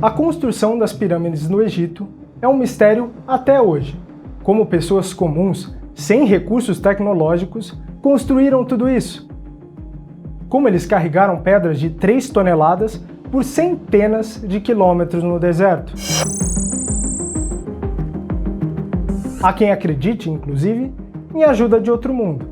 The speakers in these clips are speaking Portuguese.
A construção das pirâmides no Egito é um mistério até hoje. Como pessoas comuns, sem recursos tecnológicos, construíram tudo isso? Como eles carregaram pedras de 3 toneladas por centenas de quilômetros no deserto? Há quem acredite, inclusive, em ajuda de outro mundo.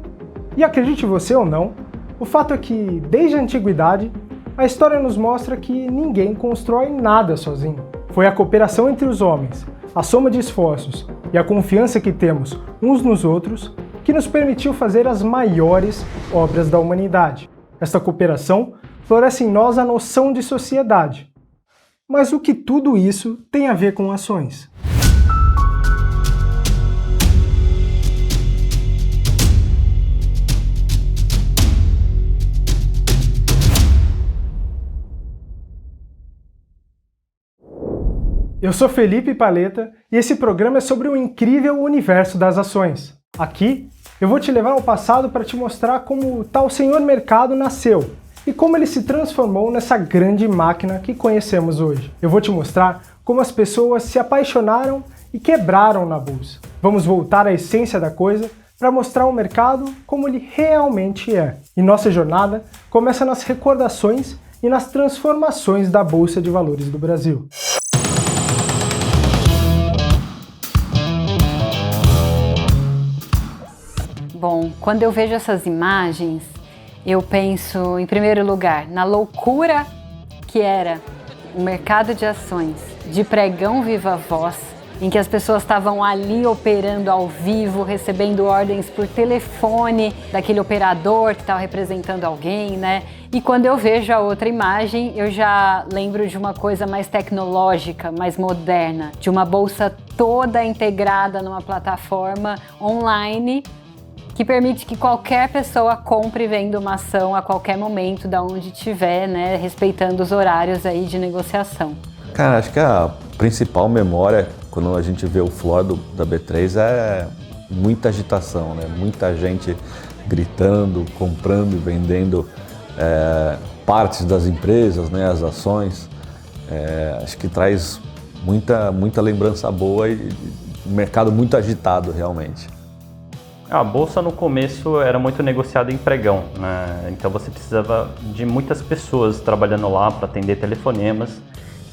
E acredite você ou não, o fato é que, desde a antiguidade, a história nos mostra que ninguém constrói nada sozinho. Foi a cooperação entre os homens, a soma de esforços e a confiança que temos uns nos outros que nos permitiu fazer as maiores obras da humanidade. Esta cooperação floresce em nós a noção de sociedade. Mas o que tudo isso tem a ver com ações? Eu sou Felipe Paleta e esse programa é sobre o incrível universo das ações. Aqui, eu vou te levar ao passado para te mostrar como tal senhor mercado nasceu e como ele se transformou nessa grande máquina que conhecemos hoje. Eu vou te mostrar como as pessoas se apaixonaram e quebraram na bolsa. Vamos voltar à essência da coisa para mostrar o mercado como ele realmente é. E nossa jornada começa nas recordações e nas transformações da Bolsa de Valores do Brasil. Bom, quando eu vejo essas imagens, eu penso, em primeiro lugar, na loucura que era o mercado de ações, de pregão viva voz, em que as pessoas estavam ali operando ao vivo, recebendo ordens por telefone daquele operador que estava representando alguém, né? E quando eu vejo a outra imagem, eu já lembro de uma coisa mais tecnológica, mais moderna, de uma bolsa toda integrada numa plataforma online que permite que qualquer pessoa compre e venda uma ação a qualquer momento, da onde estiver, né, respeitando os horários aí de negociação. Cara, acho que a principal memória, quando a gente vê o floor da B3, é muita agitação, né? Muita gente gritando, comprando e vendendo partes das empresas, né, as ações. Acho que traz muita lembrança boa e um mercado muito agitado, realmente. A bolsa no começo era muito negociada em pregão, né? Então você precisava de muitas pessoas trabalhando lá para atender telefonemas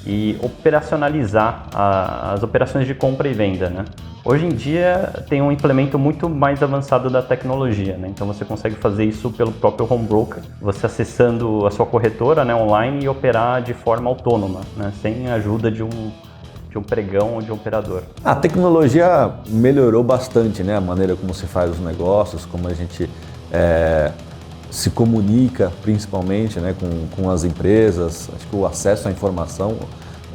e operacionalizar as operações de compra e venda, né? Hoje em dia tem um implemento muito mais avançado da tecnologia, né? Então você consegue fazer isso pelo próprio home broker, você acessando a sua corretora, né, online, e operar de forma autônoma, né, sem a ajuda de um pregão ou de um operador. A tecnologia melhorou bastante, né? A maneira como se faz os negócios, como a gente se comunica, principalmente, né, com as empresas. Acho que o acesso à informação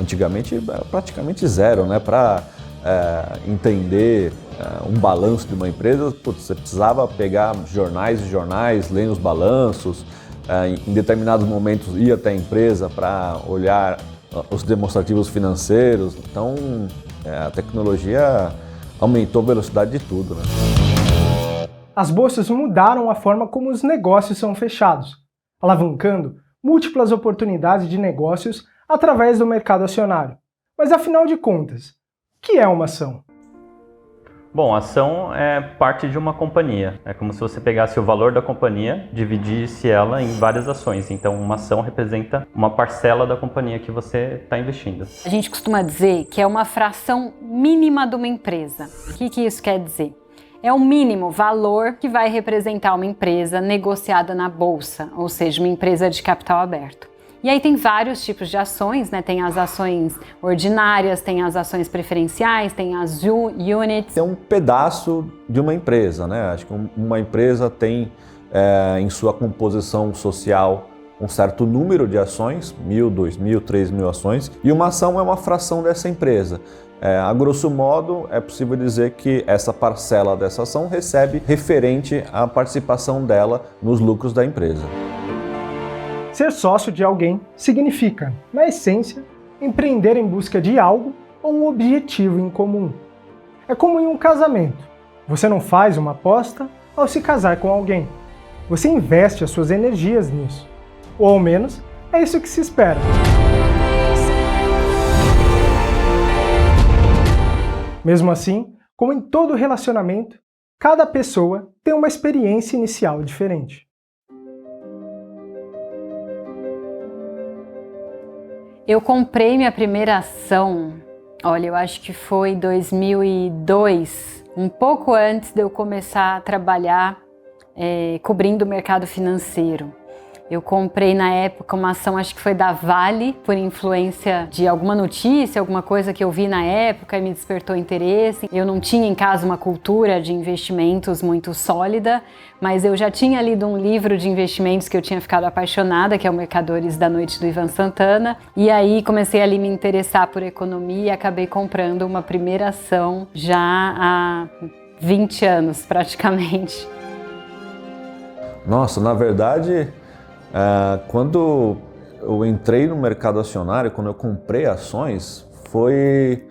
antigamente era praticamente zero, né? Para entender um balanço de uma empresa, você precisava pegar jornais e jornais, ler os balanços, em determinados momentos ir até a empresa para olhar os demonstrativos financeiros. Então, a tecnologia aumentou a velocidade de tudo, né? As bolsas mudaram a forma como os negócios são fechados, alavancando múltiplas oportunidades de negócios através do mercado acionário. Mas afinal de contas, o que é uma ação? Bom, a ação é parte de uma companhia. É como se você pegasse o valor da companhia, dividisse ela em várias ações. Então, uma ação representa uma parcela da companhia que você está investindo. A gente costuma dizer que é uma fração mínima de uma empresa. O que isso quer dizer? É o mínimo valor que vai representar uma empresa negociada na bolsa, ou seja, uma empresa de capital aberto. E aí tem vários tipos de ações, né? Tem as ações ordinárias, tem as ações preferenciais, tem as units. É um pedaço de uma empresa, né? Acho que uma empresa tem em sua composição social um certo número de ações, 1.000, 2.000, 3.000 ações, e uma ação é uma fração dessa empresa. A grosso modo, é possível dizer que essa parcela dessa ação recebe referente à participação dela nos lucros da empresa. Ser sócio de alguém significa, na essência, empreender em busca de algo ou um objetivo em comum. É como em um casamento. Você não faz uma aposta ao se casar com alguém. Você investe as suas energias nisso. Ou ao menos, é isso que se espera. Mesmo assim, como em todo relacionamento, cada pessoa tem uma experiência inicial diferente. Eu comprei minha primeira ação, olha, eu acho que foi em 2002, um pouco antes de eu começar a trabalhar cobrindo o mercado financeiro. Eu comprei na época uma ação, acho que foi da Vale, por influência de alguma notícia, alguma coisa que eu vi na época e me despertou interesse. Eu não tinha em casa uma cultura de investimentos muito sólida, mas eu já tinha lido um livro de investimentos que eu tinha ficado apaixonada, que é o Mercadores da Noite, do Ivan Santana. E aí comecei ali a me interessar por economia e acabei comprando uma primeira ação já há 20 anos praticamente. Nossa, na verdade, quando eu entrei no mercado acionário, quando eu comprei ações, foi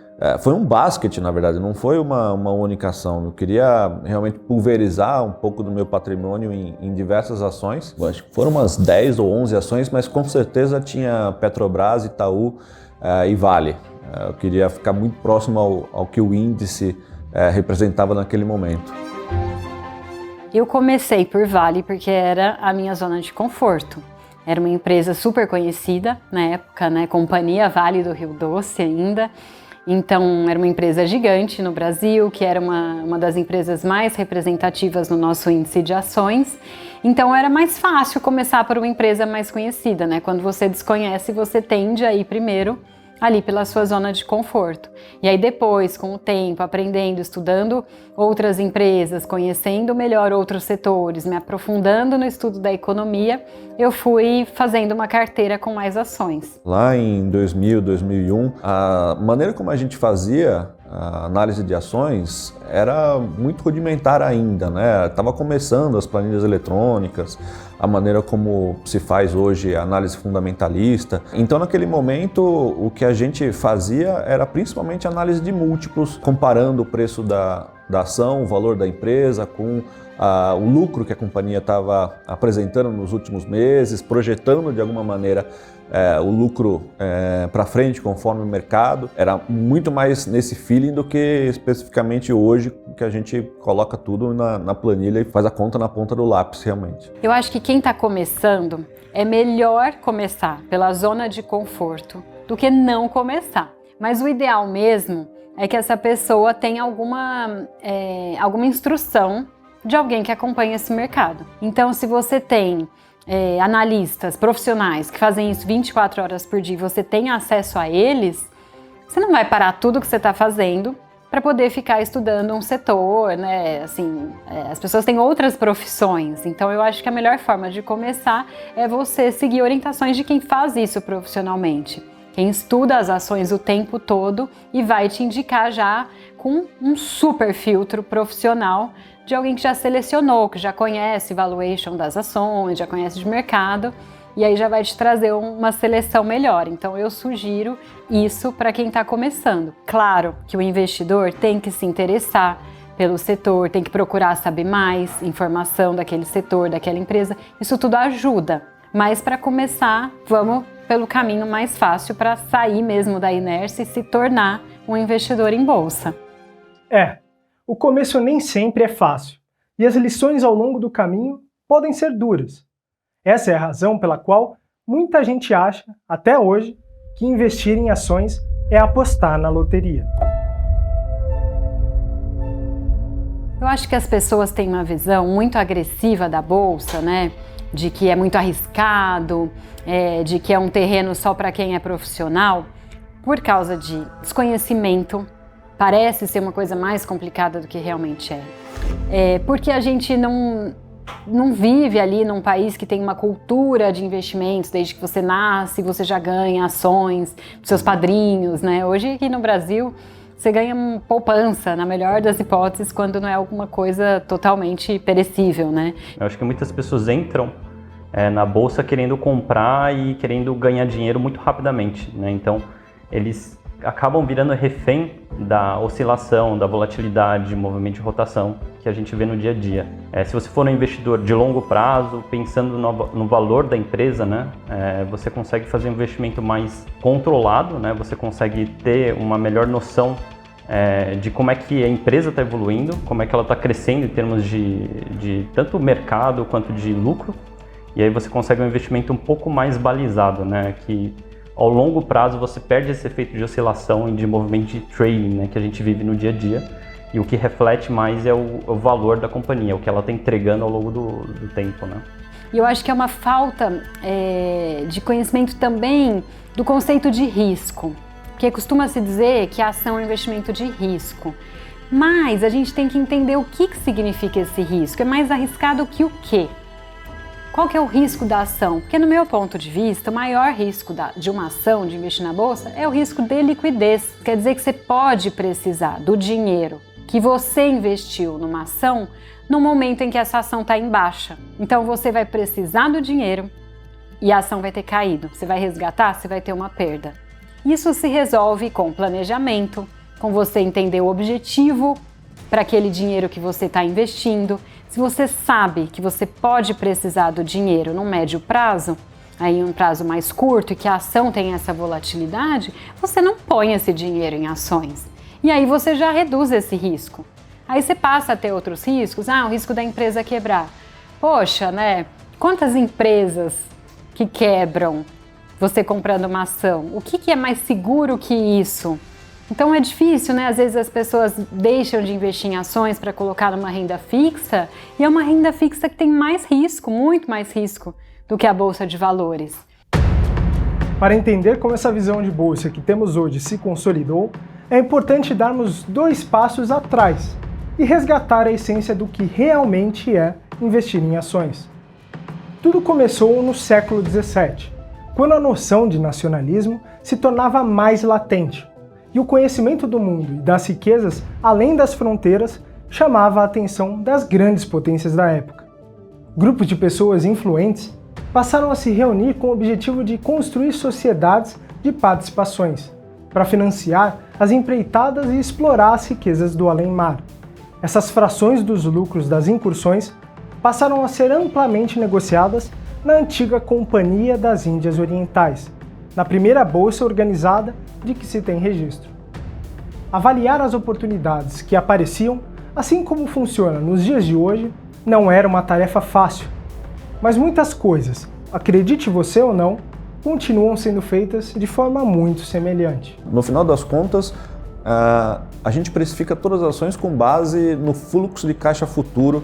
um basket, na verdade, não foi uma única ação. Eu queria realmente pulverizar um pouco do meu patrimônio em diversas ações. Eu acho que foram umas 10 ou 11 ações, mas com certeza tinha Petrobras, Itaú e Vale. Eu queria ficar muito próximo ao que o índice representava naquele momento. Eu comecei por Vale porque era a minha zona de conforto. Era uma empresa super conhecida na época, né? Companhia Vale do Rio Doce ainda. Então, era uma empresa gigante no Brasil, que era uma das empresas mais representativas no nosso índice de ações. Então, era mais fácil começar por uma empresa mais conhecida, né? Quando você desconhece, você tende a ir primeiro ali pela sua zona de conforto. E aí depois, com o tempo, aprendendo, estudando outras empresas, conhecendo melhor outros setores, me aprofundando no estudo da economia, eu fui fazendo uma carteira com mais ações. Lá em 2000, 2001, a maneira como a gente fazia a análise de ações era muito rudimentar ainda, né? Estava começando as planilhas eletrônicas, a maneira como se faz hoje a análise fundamentalista. Então, naquele momento, o que a gente fazia era principalmente análise de múltiplos, comparando o preço da ação, o valor da empresa com o lucro que a companhia estava apresentando nos últimos meses, projetando de alguma maneira o lucro para frente conforme o mercado. Era muito mais nesse feeling do que especificamente hoje, que a gente coloca tudo na planilha e faz a conta na ponta do lápis realmente. Eu acho que quem está começando é melhor começar pela zona de conforto do que não começar. Mas o ideal mesmo é que essa pessoa tenha alguma instrução de alguém que acompanha esse mercado. Então, se você tem analistas profissionais que fazem isso 24 horas por dia e você tem acesso a eles, você não vai parar tudo que você está fazendo para poder ficar estudando um setor, né? Assim, as pessoas têm outras profissões, então eu acho que a melhor forma de começar é você seguir orientações de quem faz isso profissionalmente. Quem estuda as ações o tempo todo e vai te indicar já com um super filtro profissional de alguém que já selecionou, que já conhece valuation das ações, já conhece de mercado, e aí já vai te trazer uma seleção melhor. Então eu sugiro isso para quem está começando. Claro que o investidor tem que se interessar pelo setor, tem que procurar saber mais informação daquele setor, daquela empresa. Isso tudo ajuda, mas para começar, vamos pelo caminho mais fácil para sair mesmo da inércia e se tornar um investidor em bolsa. O começo nem sempre é fácil, e as lições ao longo do caminho podem ser duras. Essa é a razão pela qual muita gente acha, até hoje, que investir em ações é apostar na loteria. Eu acho que as pessoas têm uma visão muito agressiva da bolsa, né? De que é muito arriscado, de que é um terreno só para quem é profissional, por causa de desconhecimento. Parece ser uma coisa mais complicada do que realmente é. Porque a gente não vive ali num país que tem uma cultura de investimentos, desde que você nasce, você já ganha ações dos seus padrinhos, né? Hoje aqui no Brasil, você ganha poupança, na melhor das hipóteses, quando não é alguma coisa totalmente perecível, né? Eu acho que muitas pessoas entram na bolsa querendo comprar e querendo ganhar dinheiro muito rapidamente, né? Então, eles acabam virando refém da oscilação, da volatilidade, movimento de rotação que a gente vê no dia a dia. Se você for um investidor de longo prazo, pensando no valor da empresa, né, você consegue fazer um investimento mais controlado, né, você consegue ter uma melhor noção de como é que a empresa está evoluindo, como é que ela está crescendo em termos de tanto mercado quanto de lucro. E aí você consegue um investimento um pouco mais balizado, né? Que ao longo prazo você perde esse efeito de oscilação e de movimento de trading, né? Que a gente vive no dia a dia. E o que reflete mais é o valor da companhia, o que ela está entregando ao longo do tempo, né? E eu acho que é uma falta de conhecimento também do conceito de risco. Porque costuma-se dizer que a ação é um investimento de risco. Mas a gente tem que entender o que significa esse risco. É mais arriscado que o quê? Qual que é o risco da ação? Porque no meu ponto de vista, o maior risco de uma ação, de investir na bolsa, é o risco de liquidez. Quer dizer que você pode precisar do dinheiro que você investiu numa ação no momento em que essa ação está em baixa. Então você vai precisar do dinheiro e a ação vai ter caído. Você vai resgatar, você vai ter uma perda. Isso se resolve com planejamento, com você entender o objetivo para aquele dinheiro que você está investindo. Se você sabe que você pode precisar do dinheiro no médio prazo, aí um prazo mais curto e que a ação tem essa volatilidade, você não põe esse dinheiro em ações. E aí você já reduz esse risco. Aí você passa a ter outros riscos, o risco da empresa quebrar. Poxa, né? Quantas empresas que quebram você comprando uma ação? O que é mais seguro que isso? Então é difícil, né? Às vezes as pessoas deixam de investir em ações para colocar numa renda fixa, e é uma renda fixa que tem mais risco, muito mais risco do que a bolsa de valores. Para entender como essa visão de bolsa que temos hoje se consolidou, é importante darmos 2 passos atrás e resgatar a essência do que realmente é investir em ações. Tudo começou no século XVII, quando a noção de nacionalismo se tornava mais latente, e o conhecimento do mundo e das riquezas além das fronteiras chamava a atenção das grandes potências da época. Grupos de pessoas influentes passaram a se reunir com o objetivo de construir sociedades de participações, para financiar as empreitadas e explorar as riquezas do além-mar. Essas frações dos lucros das incursões passaram a ser amplamente negociadas na antiga Companhia das Índias Orientais, na primeira bolsa organizada de que se tem registro. Avaliar as oportunidades que apareciam, assim como funciona nos dias de hoje, não era uma tarefa fácil. Mas muitas coisas, acredite você ou não, continuam sendo feitas de forma muito semelhante. No final das contas, a gente precifica todas as ações com base no fluxo de caixa futuro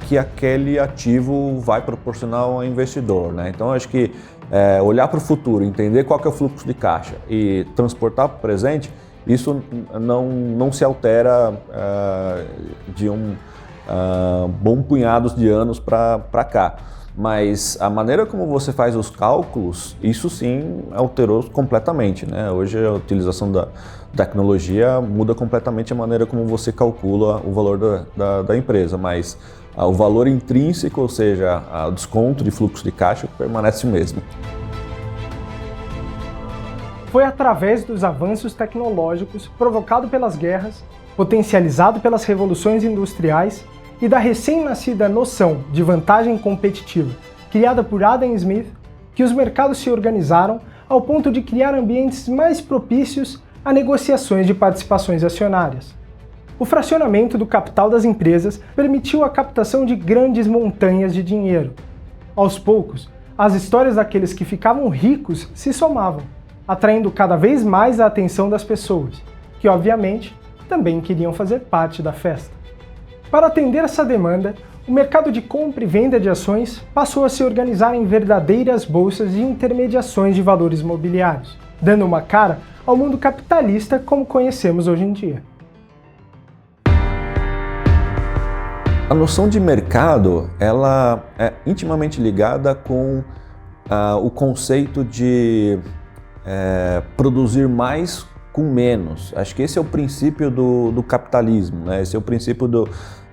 que aquele ativo vai proporcionar ao investidor, né? Então, acho que olhar para o futuro, entender qual que é o fluxo de caixa e transportar para o presente, isso não se altera de um bom punhado de anos para cá. Mas a maneira como você faz os cálculos, isso sim alterou completamente, né? Hoje a utilização da tecnologia muda completamente a maneira como você calcula o valor da empresa, mas o valor intrínseco, ou seja, o desconto de fluxo de caixa, permanece o mesmo. Foi através dos avanços tecnológicos provocado pelas guerras, potencializado pelas revoluções industriais e da recém-nascida noção de vantagem competitiva, criada por Adam Smith, que os mercados se organizaram ao ponto de criar ambientes mais propícios a negociações de participações acionárias. O fracionamento do capital das empresas permitiu a captação de grandes montanhas de dinheiro. Aos poucos, as histórias daqueles que ficavam ricos se somavam, atraindo cada vez mais a atenção das pessoas, que obviamente também queriam fazer parte da festa. Para atender essa demanda, o mercado de compra e venda de ações passou a se organizar em verdadeiras bolsas de intermediações de valores mobiliários, dando uma cara ao mundo capitalista como conhecemos hoje em dia. A noção de mercado, ela é intimamente ligada com o conceito de produzir mais com menos. Acho que esse é o princípio do capitalismo, né? Esse é o princípio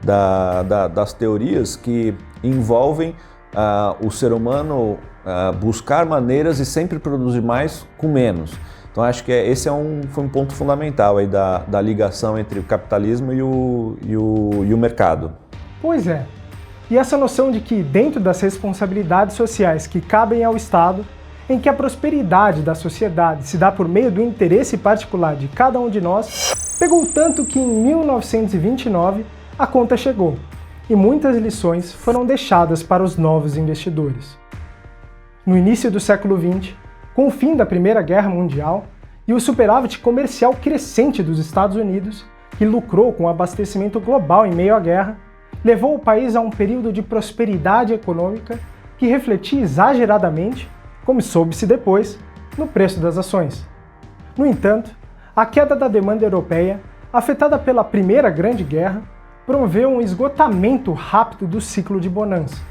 das teorias que envolvem o ser humano buscar maneiras e sempre produzir mais com menos. Então acho que esse foi um ponto fundamental aí da ligação entre o capitalismo e o mercado. Pois é. E essa noção de que dentro das responsabilidades sociais que cabem ao Estado, em que a prosperidade da sociedade se dá por meio do interesse particular de cada um de nós, pegou tanto que em 1929 a conta chegou e muitas lições foram deixadas para os novos investidores. No início do século XX, com o fim da Primeira Guerra Mundial e o superávit comercial crescente dos Estados Unidos, que lucrou com o abastecimento global em meio à guerra, levou o país a um período de prosperidade econômica que refletia exageradamente, como soube-se depois, no preço das ações. No entanto, a queda da demanda europeia, afetada pela Primeira Grande Guerra, promoveu um esgotamento rápido do ciclo de bonança,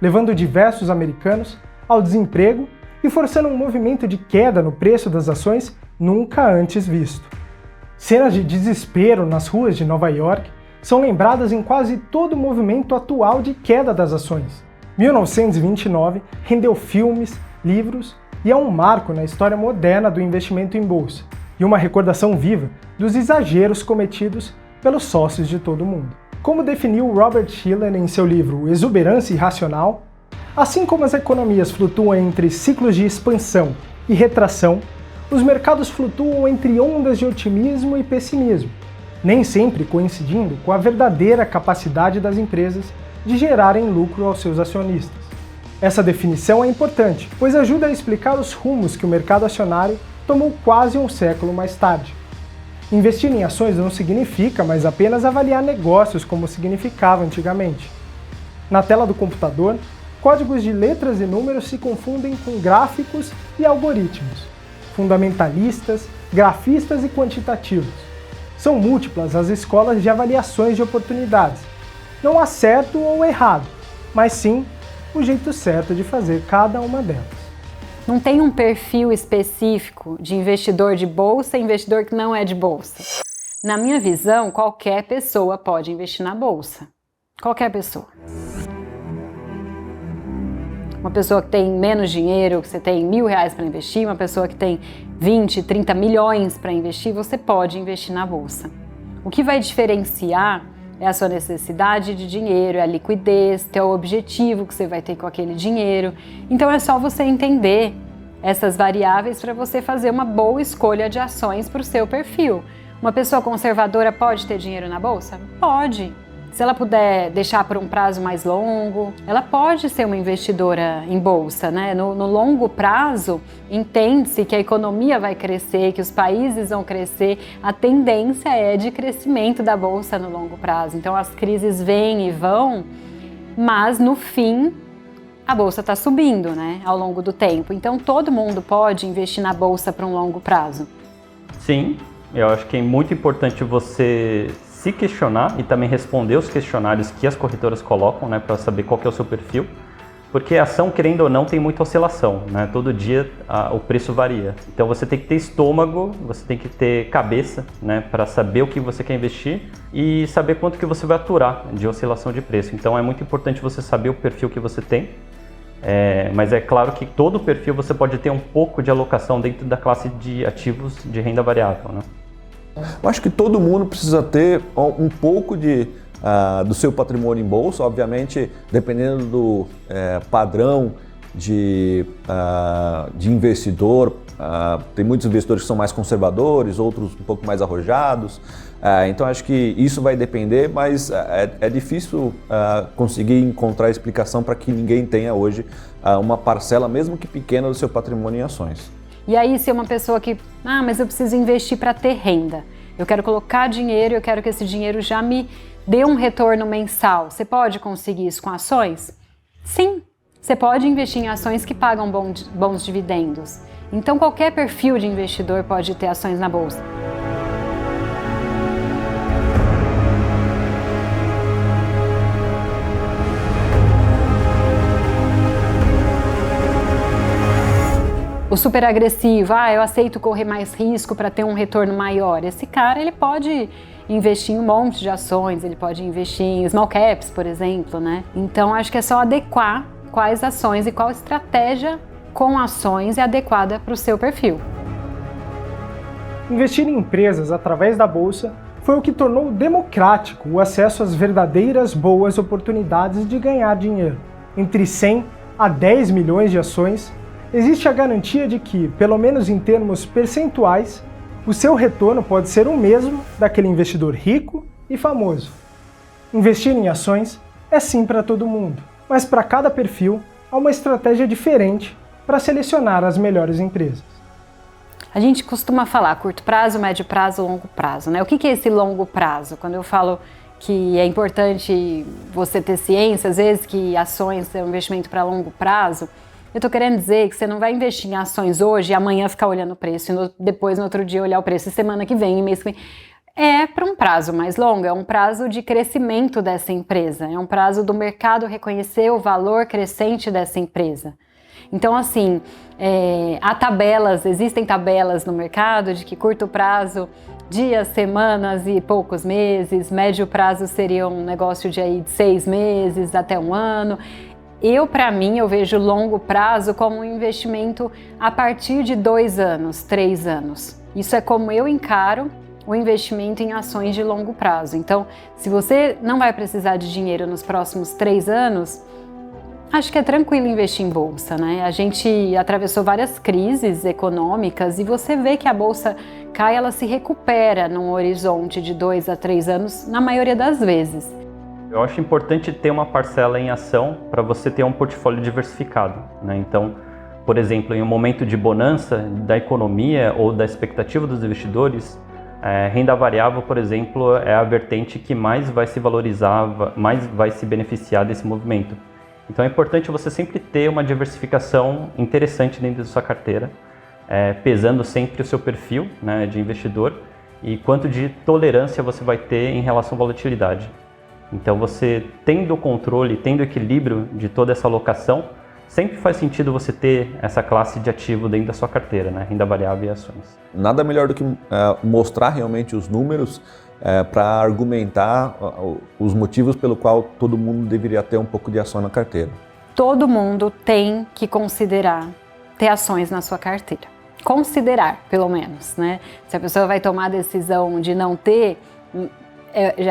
levando diversos americanos ao desemprego e forçando um movimento de queda no preço das ações nunca antes visto. Cenas de desespero nas ruas de Nova York são lembradas em quase todo o movimento atual de queda das ações. 1929 rendeu filmes, livros e é um marco na história moderna do investimento em bolsa e uma recordação viva dos exageros cometidos pelos sócios de todo o mundo. Como definiu Robert Shiller em seu livro Exuberância Irracional, assim como as economias flutuam entre ciclos de expansão e retração, os mercados flutuam entre ondas de otimismo e pessimismo, nem sempre coincidindo com a verdadeira capacidade das empresas de gerarem lucro aos seus acionistas. Essa definição é importante, pois ajuda a explicar os rumos que o mercado acionário tomou quase um século mais tarde. Investir em ações não significa mais apenas avaliar negócios como significava antigamente. Na tela do computador, códigos de letras e números se confundem com gráficos e algoritmos, fundamentalistas, grafistas e quantitativos. São múltiplas as escolas de avaliações de oportunidades. Não há certo ou errado, mas sim o jeito certo de fazer cada uma delas. Não tem um perfil específico de investidor de bolsa e investidor que não é de bolsa. Na minha visão, qualquer pessoa pode investir na bolsa. Qualquer pessoa. Uma pessoa que tem menos dinheiro, que você tem R$1.000 para investir, uma pessoa que tem 20, 30 milhões para investir, você pode investir na bolsa. O que vai diferenciar é a sua necessidade de dinheiro, é a liquidez, é o objetivo que você vai ter com aquele dinheiro. Então é só você entender essas variáveis para você fazer uma boa escolha de ações para o seu perfil. Uma pessoa conservadora pode ter dinheiro na bolsa? Pode. Se ela puder deixar por um prazo mais longo, ela pode ser uma investidora em bolsa, né? No longo prazo, entende-se que a economia vai crescer, que os países vão crescer. A tendência é de crescimento da bolsa no longo prazo. Então as crises vêm e vão, mas no fim a bolsa está subindo, né? Ao longo do tempo. Então todo mundo pode investir na bolsa para um longo prazo. Sim, eu acho que é muito importante você se questionar e também responder os questionários que as corretoras colocam, né, para saber qual que é o seu perfil, porque a ação, querendo ou não, tem muita oscilação, né? Todo dia o preço varia. Então você tem que ter estômago, você tem que ter cabeça, né, para saber o que você quer investir e saber quanto que você vai aturar de oscilação de preço. Então é muito importante você saber o perfil que você tem, mas é claro que todo perfil você pode ter um pouco de alocação dentro da classe de ativos de renda variável, né? Eu acho que todo mundo precisa ter um pouco do seu patrimônio em bolsa, obviamente, dependendo do padrão de investidor. Tem muitos investidores que são mais conservadores, outros um pouco mais arrojados. Então acho que isso vai depender, mas é difícil conseguir encontrar explicação para que ninguém tenha hoje uma parcela, mesmo que pequena, do seu patrimônio em ações. E aí, se é uma pessoa que, mas eu preciso investir para ter renda, eu quero colocar dinheiro, eu quero que esse dinheiro já me dê um retorno mensal, você pode conseguir isso com ações? Sim, você pode investir em ações que pagam bons dividendos. Então qualquer perfil de investidor pode ter ações na bolsa. O super agressivo, eu aceito correr mais risco para ter um retorno maior. Esse cara, ele pode investir em um monte de ações, ele pode investir em small caps, por exemplo, né? Então, acho que é só adequar quais ações e qual estratégia com ações é adequada para o seu perfil. Investir em empresas através da bolsa foi o que tornou democrático o acesso às verdadeiras boas oportunidades de ganhar dinheiro. Entre 100 a 10 milhões de ações existe a garantia de que, pelo menos em termos percentuais, o seu retorno pode ser o mesmo daquele investidor rico e famoso. Investir em ações é sim para todo mundo, mas para cada perfil há uma estratégia diferente para selecionar as melhores empresas. A gente costuma falar curto prazo, médio prazo, longo prazo, né? O que é esse longo prazo? Quando eu falo que é importante você ter ciência, às vezes, que ações é um investimento para longo prazo, eu estou querendo dizer que você não vai investir em ações hoje e amanhã ficar olhando o preço e depois, no outro dia, olhar o preço e semana que vem, e mês que vem. É para um prazo mais longo, é um prazo de crescimento dessa empresa, é um prazo do mercado reconhecer o valor crescente dessa empresa. Então, assim, existem tabelas no mercado de que curto prazo, dias, semanas e poucos meses, médio prazo seria um negócio de 6 meses até um ano. Para mim, eu vejo longo prazo como um investimento a partir de 2 anos, 3 anos. Isso é como eu encaro o investimento em ações de longo prazo. Então, se você não vai precisar de dinheiro nos próximos 3 anos, acho que é tranquilo investir em bolsa, né? A gente atravessou várias crises econômicas e você vê que a bolsa cai, ela se recupera num horizonte de 2 a 3 anos, na maioria das vezes. Eu acho importante ter uma parcela em ação para você ter um portfólio diversificado, né? Então, por exemplo, em um momento de bonança da economia ou da expectativa dos investidores, renda variável, por exemplo, é a vertente que mais vai se valorizar, mais vai se beneficiar desse movimento. Então é importante você sempre ter uma diversificação interessante dentro da sua carteira, pesando sempre o seu perfil, né, de investidor e quanto de tolerância você vai ter em relação à volatilidade. Então você tendo o controle, tendo o equilíbrio de toda essa alocação, sempre faz sentido você ter essa classe de ativo dentro da sua carteira, né, renda variável e ações. Nada melhor do que mostrar realmente os números para argumentar os motivos pelo qual todo mundo deveria ter um pouco de ação na carteira. Todo mundo tem que considerar ter ações na sua carteira. Considerar, pelo menos, né? Se a pessoa vai tomar a decisão de não ter,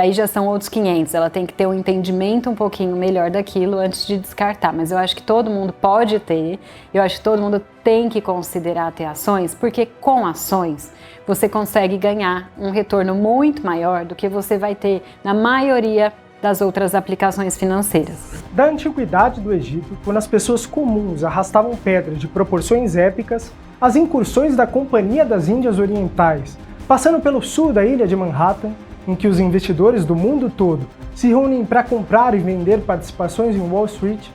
aí já são outros 500. Ela tem que ter um entendimento um pouquinho melhor daquilo antes de descartar. Mas eu acho que todo mundo pode ter, eu acho que todo mundo tem que considerar ter ações, porque com ações você consegue ganhar um retorno muito maior do que você vai ter na maioria das outras aplicações financeiras. Da antiguidade do Egito, quando as pessoas comuns arrastavam pedras de proporções épicas, as incursões da Companhia das Índias Orientais, passando pelo sul da ilha de Manhattan, em que os investidores do mundo todo se reúnem para comprar e vender participações em Wall Street,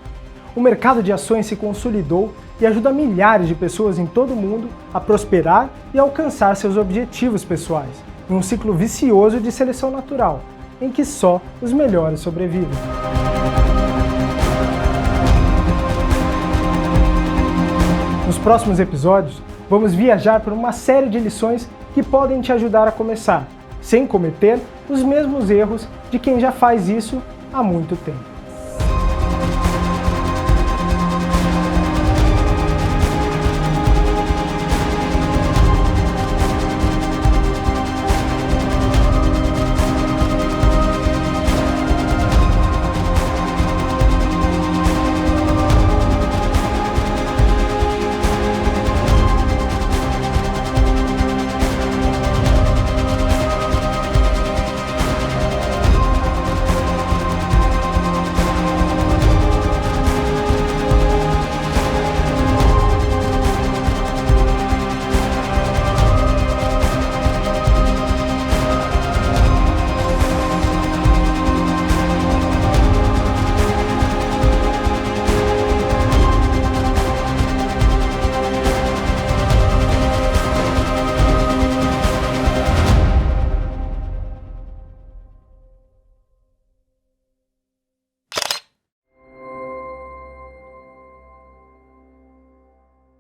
o mercado de ações se consolidou e ajuda milhares de pessoas em todo o mundo a prosperar e alcançar seus objetivos pessoais, em um ciclo vicioso de seleção natural, em que só os melhores sobrevivem. Nos próximos episódios, vamos viajar por uma série de lições que podem te ajudar a começar, sem cometer os mesmos erros de quem já faz isso há muito tempo.